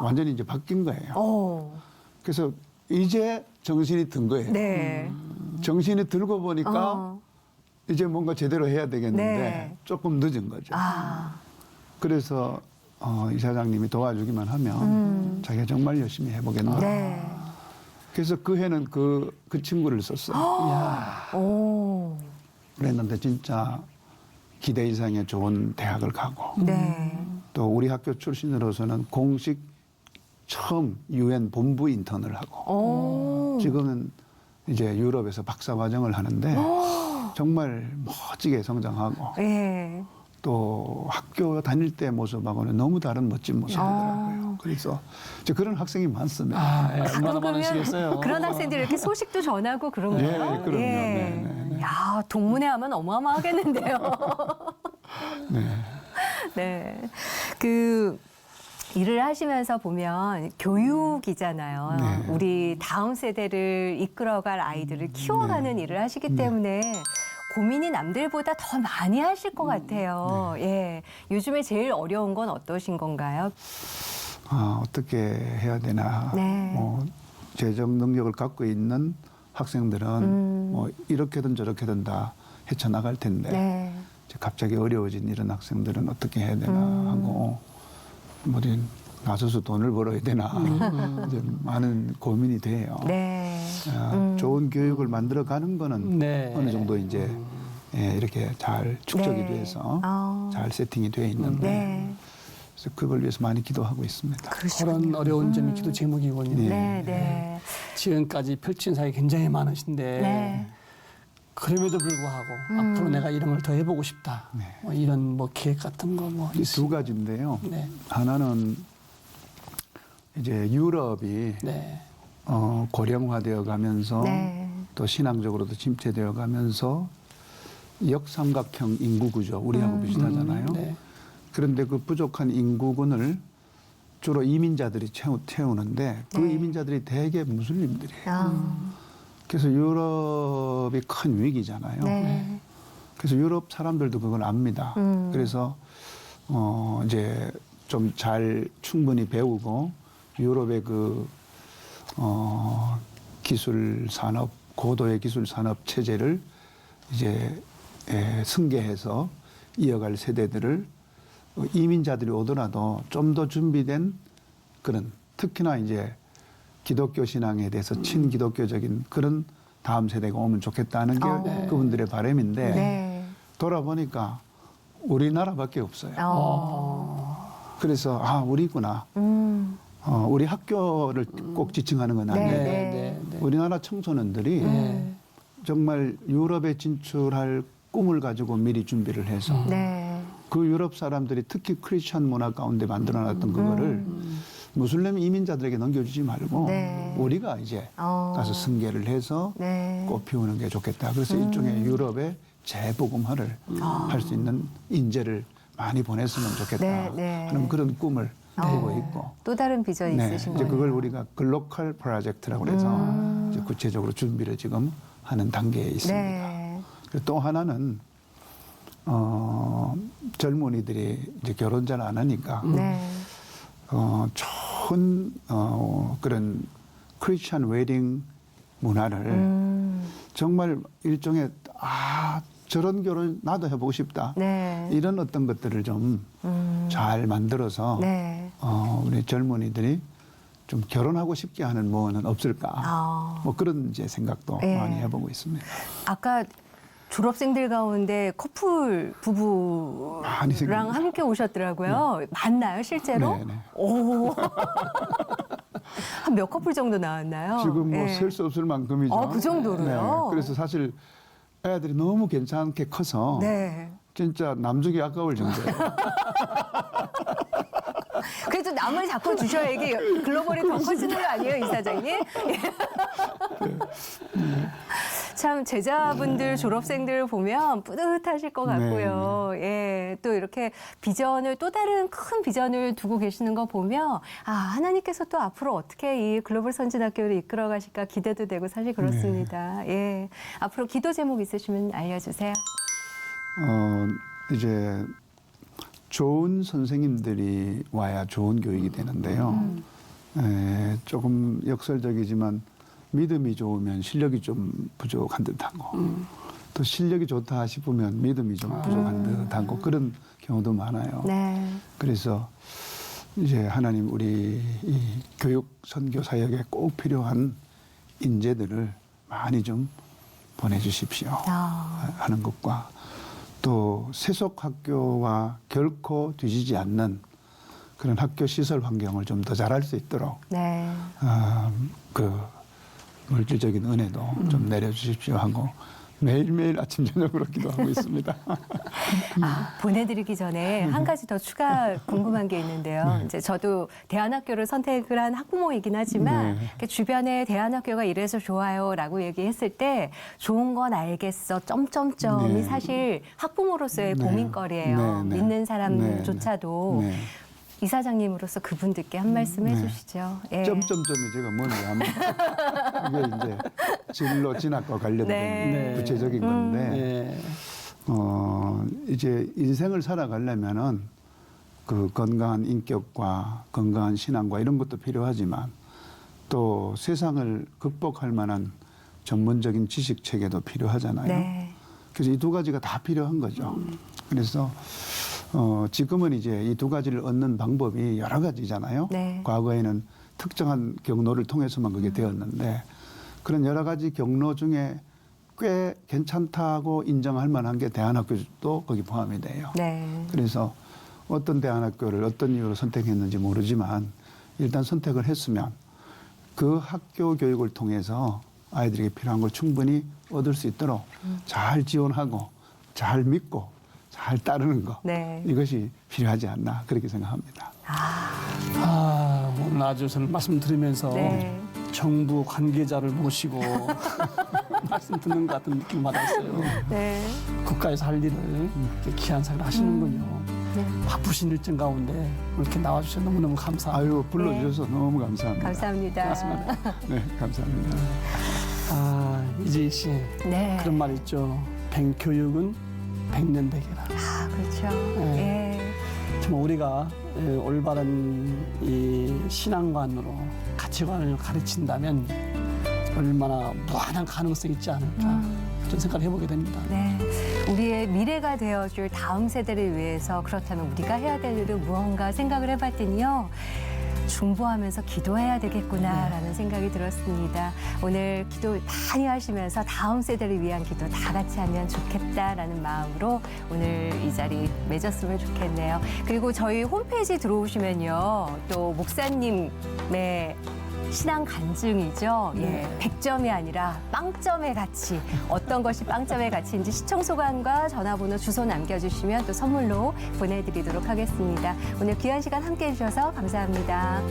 완전히 이제 바뀐 거예요. 그래서 이제 정신이 든 거예요. 네. 정신이 들고 보니까 이제 뭔가 제대로 해야 되겠는데 네. 조금 늦은 거죠. 아, 그래서 이사장님이 도와주기만 하면 자기가 정말 열심히 해보겠다. 네. 그래서 그 해는 그 친구를 썼어요. 오. 그랬는데 진짜 기대 이상의 좋은 대학을 가고 네. 또 우리 학교 출신으로서는 공식 처음 UN 본부 인턴을 하고 오. 지금은 이제 유럽에서 박사 과정을 하는데 정말 멋지게 성장하고 예. 또 학교 다닐 때 모습하고는 너무 다른 멋진 모습이더라고요. 그래서 이제 그런 학생이 많습니다. 아, 예, 얼마나 그러면 많으시겠어요. 그런 학생들이 이렇게 소식도 전하고 그런 예, 거예요? 그럼요. 네, 네, 네. 야, 동문회 하면 어마어마하겠는데요. 네. 네. 그 일을 하시면서 보면 교육이잖아요. 네. 우리 다음 세대를 이끌어갈 아이들을 키워가는 일을 하시기 때문에 고민이 남들보다 더 많이 하실 것 같아요. 예. 요즘에 제일 어려운 건 어떠신 건가요? 아, 어떻게 해야 되나. 네. 뭐 재정 능력을 갖고 있는 학생들은 뭐 이렇게든 저렇게든 다 헤쳐나갈 텐데 네. 이제 갑자기 어려워진 이런 학생들은 어떻게 해야 되나 하고 뭐 나서서 돈을 벌어야 되나 이제 많은 고민이 돼요. 네. 좋은 교육을 만들어가는 거는 네. 어느 정도 이제 예, 이렇게 잘 축적이 네. 돼서 아. 잘 세팅이 되어 있는데 네. 그래서 그걸 위해서 많이 기도하고 있습니다. 그런 어려운 점이 기도 제목이군요. 네. 네, 네. 지금까지 펼친 사역이 굉장히 많으신데 네. 그럼에도 불구하고 앞으로 내가 이런 걸 더 해보고 싶다. 뭐 이런 뭐 계획 같은 거 뭐 이 두 가지인데요. 네. 하나는 이제 유럽이 네. 고령화되어 가면서 네. 또 신앙적으로도 침체되어 가면서 역삼각형 인구 구조 우리하고 비슷하잖아요. 네. 그런데 그 부족한 인구군을 주로 이민자들이 채우는데 그 네. 이민자들이 대개 무슬림들이에요. 아. 그래서 유럽이 큰 위기잖아요. 네. 그래서 유럽 사람들도 그걸 압니다. 그래서 이제 좀 잘 충분히 배우고 유럽의 그 기술 산업 고도의 기술 산업 체제를 이제 승계해서 이어갈 세대들을 이민자들이 오더라도 좀 더 준비된 그런 특히나 이제 기독교 신앙에 대해서 친기독교적인 그런 다음 세대가 오면 좋겠다는 게 그분들의 바람인데 네. 돌아보니까 우리나라밖에 없어요. 그래서 아 우리구나. 우리 학교를 꼭 지칭하는 건 아니에요. 네. 네. 네. 우리나라 청소년들이 정말 유럽에 진출할 꿈을 가지고 미리 준비를 해서 네. 그 유럽 사람들이 특히 크리스천 문화 가운데 만들어놨던 그거를 무슬림 이민자들에게 넘겨주지 말고 네. 우리가 이제 가서 승계를 해서 네. 꽃 피우는 게 좋겠다. 그래서 일종의 유럽의 재복음화를 할 수 있는 인재를 많이 보냈으면 좋겠다 네, 네. 하는 그런 꿈을 꾸고 있고 또 다른 비전이 네, 있으신 이제 거예요. 그걸 우리가 글로컬 프로젝트라고 해서 이제 구체적으로 준비를 지금 하는 단계에 있습니다. 네. 그리고 또 하나는 젊은이들이 이제 결혼 잘 안 하니까 네. 좋은 그런 크리스천 웨딩 문화를 정말 일종의 저런 결혼 나도 해보고 싶다. 네. 이런 어떤 것들을 좀 잘 만들어서 네. 우리 젊은이들이 좀 결혼하고 싶게 하는 뭐는 없을까. 아. 뭐 그런 이제 생각도 네. 많이 해보고 있습니다. 아까 졸업생들 가운데 커플 부부랑 많이 생깁니다. 함께 오셨더라고요. 맞나요, 실제로? 네, 네. 오. 한 몇 커플 정도 나왔나요? 지금 뭐 예. 셀 수 없을 만큼이죠. 그 정도로요? 그래서 사실 애들이 너무 괜찮게 커서 네. 진짜 남주기 아까울 정도예요. 그래도 남을 잡고 주셔야 이게 글로벌이 더 커지는 거 아니에요, 이사장님? 참 제자분들, 졸업생들 보면 뿌듯하실 것 같고요. 예, 또 이렇게 비전을 또 다른 큰 비전을 두고 계시는 거 보면 하나님께서 또 앞으로 어떻게 이 글로벌 선진학교를 이끌어 가실까 기대도 되고 사실 그렇습니다. 예, 앞으로 기도 제목 있으시면 알려주세요. 이제 좋은 선생님들이 와야 좋은 교육이 되는데요. 조금 역설적이지만 믿음이 좋으면 실력이 좀 부족한 듯하고 또 실력이 좋다 싶으면 믿음이 좀 부족한 듯하고 그런 경우도 많아요. 네. 그래서 이제 하나님 우리 이 교육 선교 사역에 꼭 필요한 인재들을 많이 좀 보내주십시오 하는 것과 또 세속 학교와 결코 뒤지지 않는 그런 학교 시설 환경을 좀 더 잘할 수 있도록 네. 그 물질적인 은혜도 좀 내려주십시오 하고 매일매일 아침 저녁으로 기도하고 있습니다. 보내드리기 전에 한 가지 더 추가 궁금한 게 있는데요. 이제 저도 대안학교를 선택을 한 학부모이긴 하지만 네. 이렇게 주변에 대안학교가 이래서 좋아요라고 얘기했을 때 좋은 건 알겠어. 점점점이 네. 사실 학부모로서의 네. 고민거리예요. 네, 네. 믿는 사람조차도 네. 이사장님으로서 그분들께 한 말씀 네. 해주시죠. 예. 점점점이 제가 뭔지 하면 이게 이제 진로 진학과 관련된 네. 구체적인 건데 네. 이제 인생을 살아가려면은 그 건강한 인격과 건강한 신앙과 이런 것도 필요하지만 또 세상을 극복할 만한 전문적인 지식 체계도 필요하잖아요. 네. 그래서 이 두 가지가 다 필요한 거죠. 그래서 지금은 이제 이 두 가지를 얻는 방법이 여러 가지잖아요. 네. 과거에는 특정한 경로를 통해서만 그게 되었는데 그런 여러 가지 경로 중에 꽤 괜찮다고 인정할 만한 게 대안학교도 거기 포함이 돼요. 네. 그래서 어떤 대안학교를 어떤 이유로 선택했는지 모르지만 일단 선택을 했으면 그 학교 교육을 통해서 아이들에게 필요한 걸 충분히 얻을 수 있도록 잘 지원하고 잘 믿고 잘 따르는 거 네. 이것이 필요하지 않나 그렇게 생각합니다. 오늘 아주 저는 말씀 들으면서 네. 정부 관계자를 모시고 말씀 듣는 것 같은 느낌 받았어요. 네. 국가에서 할 일을 이렇게 귀한 생을 하시는군요. 네. 바쁘신 일정 가운데 이렇게 나와주셔서 너무너무 감사합니다. 아유 불러주셔서 너무 감사합니다. 감사합니다. 고맙습니다. 네, 감사합니다. 이재희 씨 네. 그런 말 있죠. 백교육은 백년백이라. 그렇죠. 네. 예. 정말 우리가 올바른 이 신앙관으로 가치관을 가르친다면 얼마나 무한한 가능성이 있지 않을까 그런 생각을 해보게 됩니다. 네. 우리의 미래가 되어줄 다음 세대를 위해서 그렇다면 우리가 해야 될 일은 무언가 생각을 해봤더니요. 중보하면서 기도해야 되겠구나라는 생각이 들었습니다. 오늘 기도 많이 하시면서 다음 세대를 위한 기도 다 같이 하면 좋겠다라는 마음으로 오늘 이 자리 맺었으면 좋겠네요. 그리고 저희 홈페이지 들어오시면요. 또 목사님의 신앙 간증이죠. 예, 100점이 아니라 빵점의 가치. 어떤 것이 빵점의 가치인지 시청 소감과 전화번호 주소 남겨주시면 또 선물로 보내드리도록 하겠습니다. 오늘 귀한 시간 함께해 주셔서 감사합니다.